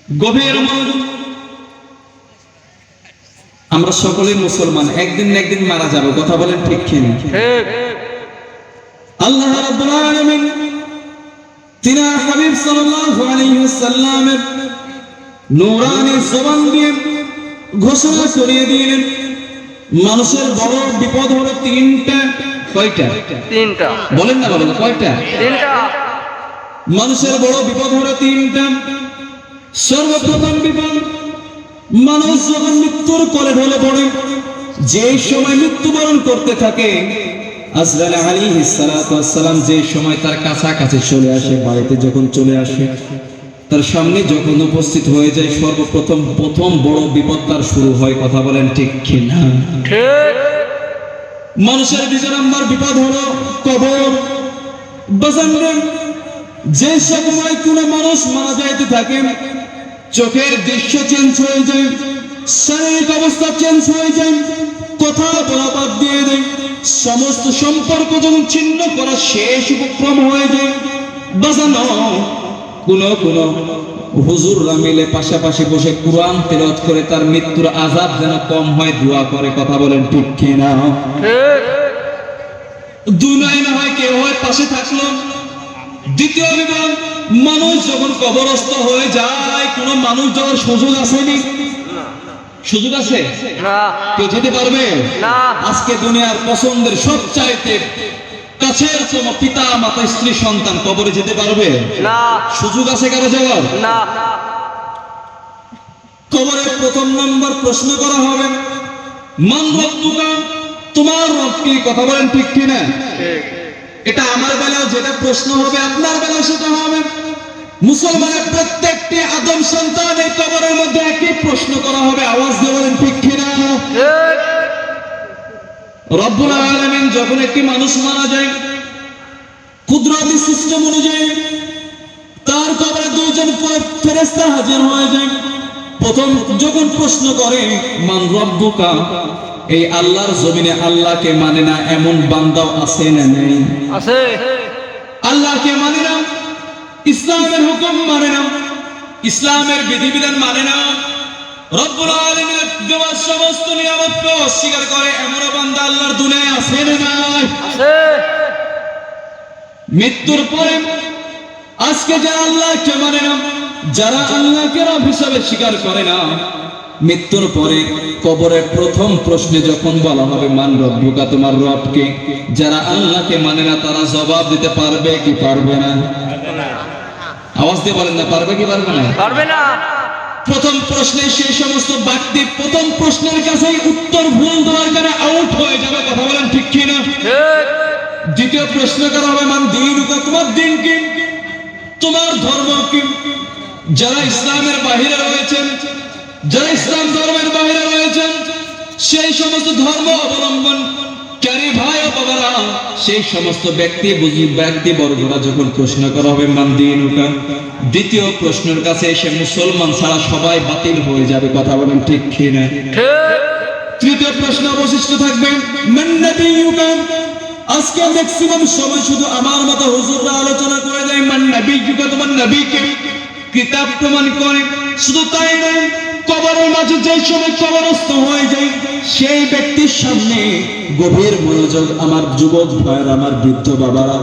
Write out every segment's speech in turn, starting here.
গভীর মনোযোগ। আমরা সকলেই মুসলমান, একদিন না একদিন মারা যাব, কথা বলেন ঠিক কিনা? ঠিক। আল্লাহ রাব্বুল আলামিন তিনি হাবিব সাল্লাল্লাহু আলাইহি ওয়াসাল্লামের নূরানি জবান দিয়ে ঘোষণা করিয়ে দিলেন, মানুষের বড় বিপদ হলো তিনটা। কয়টা? তিনটা। বলেন না বলেন, কয়টা? তিনটা। মানুষের বড় বিপদ হলো তিনটা। সর্বপ্রথম বিপদ, মানুষ যখন মৃত্যুর কোলে ঢলে পড়ে, যে সময় মৃত্যুবরণ করতে থাকে, আজরাইল আলাইহিস সালাতু ওয়াস সালাম যে সময় তার কাছাকাছি চলে আসে, বাড়িতে যখন চলে আসে, তার সামনে যখন উপস্থিত হয়ে যায়, প্রথম বড় বিপদ তার শুরু হয়। কথা বলেন ঠিক কিনা? ঠিক। মানুষের ২ নম্বর বিপদ হলো কবর। বাজানগণ, যে সময় কোনো মানুষ মারা যাইতে থাকে, চোখের দৃশ্য চেঞ্জ হয়ে যায়, শারীরিক অবস্থা চেঞ্জ হয়ে যায়, কথা বলা বাদ দিয়ে দেয়, সমস্ত সম্পর্ক যখন ছিন্ন করা শেষ উপক্রম হয়ে যায়, বাজানো কোন হুজুররা মিলে পাশাপাশি বসে কুরআন তেলাওয়াত করে তার মৃত্যুর আযাব যেন কম হয় দোয়া করে। কথা বলেন ঠিক কিনা? ঠিক। দুনিয়ায় না হয় কেউ হয় পাশে থাকলো। দ্বিতীয় বিপদ, মানুষ যখন কবরস্থ হয়ে যায়, কোন মানুষ যাওয়ার সুযোগ আসেনি। সুযোগ আছে? না। কেউ যেতে পারবে না। আজকে দুনিয়ার পছন্দের সবচাইতে কাছের কোনো পিতা মাতা স্ত্রী সন্তান কবরে যেতে পারবে না। সুযোগ আছে কারো যাওয়ার? না। কবরে প্রথম নম্বর প্রশ্ন করা হবে, মান রব্বুকা, তোমার রব কি? কথা বলেন ঠিক কিনা? ঠিক। এটা আমার বেলাও যেটা প্রশ্ন হবে, আপনার বেলাও সেটা হবে। মুসলমানের প্রত্যেকটি আদম সন্তান এই কবরের মধ্যে একই প্রশ্ন করা হবে। আওয়াজ দিয়ে বলেন ঠিক কিনা? ঠিক। রব্বুল আলামিন যখন একটি মানুষ মারা যায়, কুদরতি সিস্টেম অনুযায়ী তার কবরে 2 জন ফেরেশতা হাজির হয়ে যায়। প্রথম যখন প্রশ্ন করে মান রব্বুকা, এই আল্লাহর জমিনে আল্লাহকে মানে না এমন বান্দাও আছে না নেই? আছে। আল্লাহকে মানে না, ইসলামের হুকুম মানে না, ইসলামের বিধিবিধান মানে না, রব্বুল আলামিনের দেওয়া সমস্ত নিয়ামতকে অস্বীকার করে এমন বান্দা আল্লাহর দুনিয়ায় আছে না নাই? আছে। মৃত্যুর পরে আজকে যারা আল্লাহকে মানে না, যারা আল্লাহকে রব হিসাবে স্বীকার করে না, মৃত্যুর পরে কবরের প্রথম প্রশ্নে যখন বলা হবে মান রব্বুকা, তোমার রবকে, যারা আল্লাহকে মানে না তারা জবাব দিতে পারবে কি পারবে না? আওয়াজ দিয়ে বলেন না, পারবে কি পারবে না? পারবে না। প্রথম প্রশ্নে সেই সমস্ত ব্যক্তি প্রথম প্রশ্নের কাছেই উত্তর ভুল দেওয়ার কারণে আউট হয়ে যাবে। কথা বলেন ঠিক কিনা? ঠিক। দ্বিতীয় প্রশ্ন করা হবে মান দীনুকা, তোমার দিন কি, তোমার ধর্ম কি? যারা ইসলামের বাহিরে রয়েছেন, যারা ইসলাম ধর্মের বাহিরে রয়েছেন, সেই সমস্ত ধর্ম অবলম্বন কারী ভাই ও বাবারা, সেই সমস্ত ব্যক্তি বর্গরা যখন প্রশ্ন করা হবে মান দীনুকা, দ্বিতীয় প্রশ্নের কাছে এসে মুসলমান ছাড়া সবাই বাতিল হয়ে যাবে। কথা বলেন ঠিক কিনা? ঠিক। তৃতীয় প্রশ্ন অবশিষ্ট থাকবে মান নবিয়ুকা। আজকে ম্যাক্সিমাম সময় শুধু আমার মতো হুজুররা আলোচনা করে দেয় মান নবিয়ুকা, তোমার নবীকে, কিতাব প্রমাণ করে। শুধু তাই নয়, কবরের মাঝে যে সময় কবরস্থ হয়ে যায়, সেই ব্যক্তির সামনে গভীর মনোযোগ আমার যুবক ভাইয়ের, আমার বৃদ্ধ বাবারা,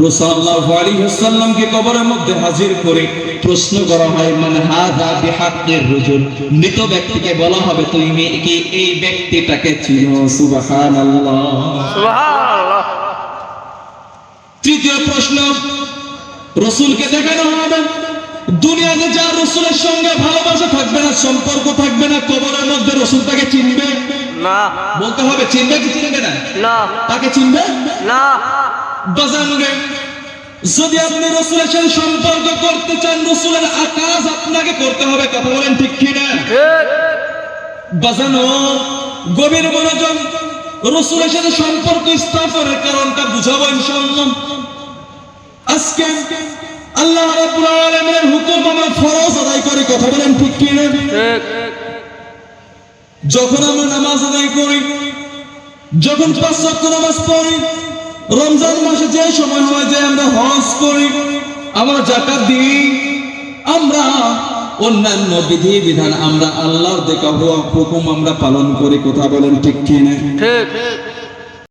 রাসূল সাল্লাল্লাহু আলাইহি ওয়াসাল্লামকে কবরের মধ্যে হাজির করে প্রশ্ন করা হয় মান হাযা বিহাক্কির রুজুল, মৃত ব্যক্তিকে বলা হবে তুমি কি এই ব্যক্তিটাকে চিনো? সুবহানাল্লাহ, সুবহানাল্লাহ। তৃতীয় প্রশ্ন, রাসূলকে দেখানো হবে। দুনিয়াতে যার রাসূলের সঙ্গে ভালোবাসা থাকবে না, সম্পর্ক থাকবে না, কবরের মধ্যে রাসূল তাকে চিনবে না। বলতে হবে, চিনবে কি চিনবে না? না। তাকে চিনবে না। বাজানরে, যদি আপনি রাসূলের সাথে সম্পর্ক করতে চান, রাসূলের আকাজ আপনাকে করতে হবে। কথা বলেন ঠিক কিনা? ঠিক। বাজানো গভীর মনোযোগ। রাসূলের সাথে সম্পর্ক স্থাপনের কারণটা বুঝাবো ইনশাআল্লাহ। আজকে আল্লাহ রাব্বুল আলামিনের হুকুম আমরা ফরজ আদায় করি। কথা বলেন ঠিক কিনা? ঠিক। যখন আমরা নামাজ আদায় করি, যখন 5 ওয়াক্ত নামাজ পড়ি, রমজান মাসে যে সময় হয় যে আমরা হজ করি, আমরা যাকাত দিই, আমরা অন্যান্য বিধি বিধান আমরা আল্লাহর দেখা হুকুম আমরা পালন করি, কথা বলেন ঠিক কিনা? ঠিক